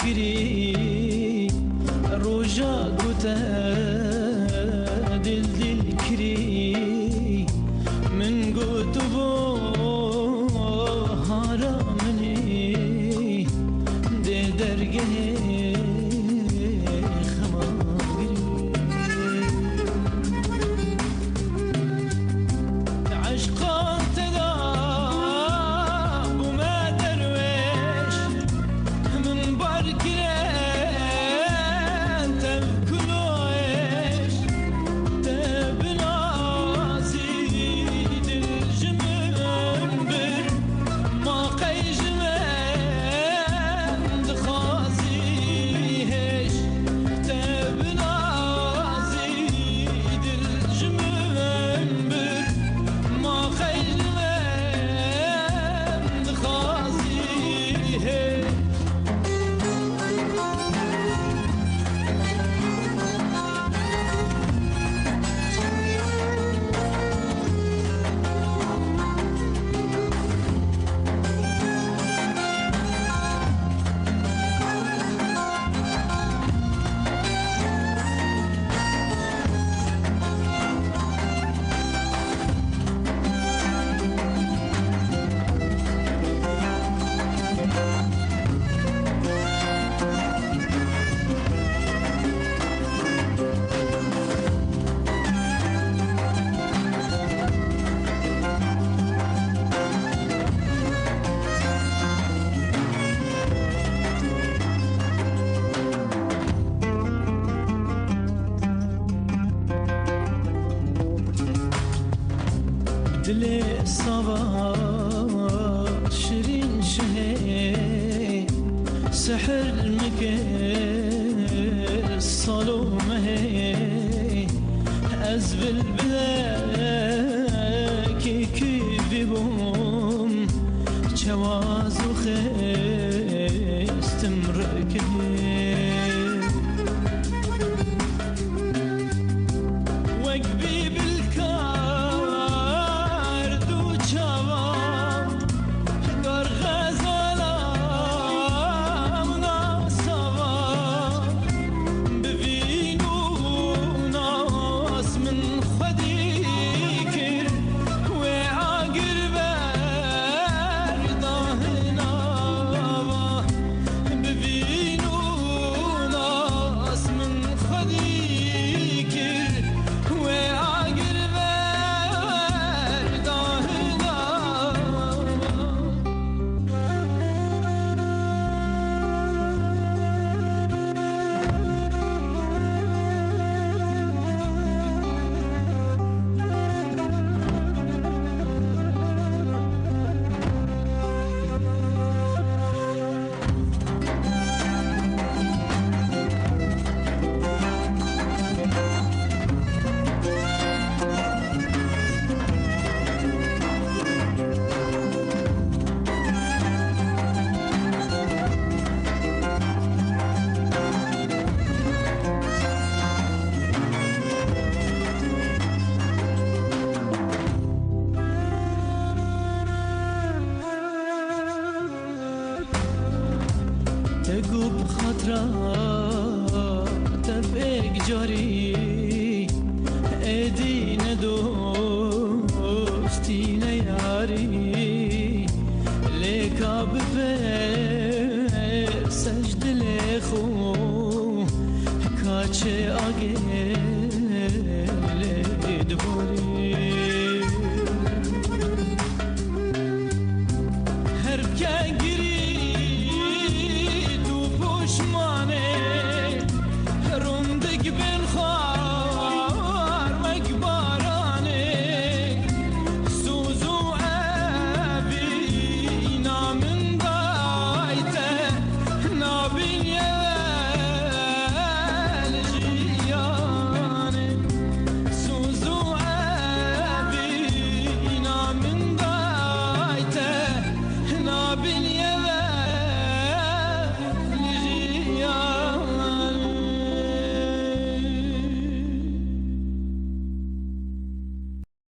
کری روژا گوته دل کری من گوتو بو هارا منی ده درگه دل صبا شیرین شه سحر مکه صالومه از بلبلکی کی بیبوم چواز و خستم رکه وقبي بالكار دو چاوا گار غزالا مناسوا ببینو ناس من خودی کر و عاقر برداهنا ببینو ناس من خودی کر تگو بخاطرات تبقى جاري ادي ندوستي نياري ليك بفر سجد لخو كاچه آگه لدبوري هر کنگی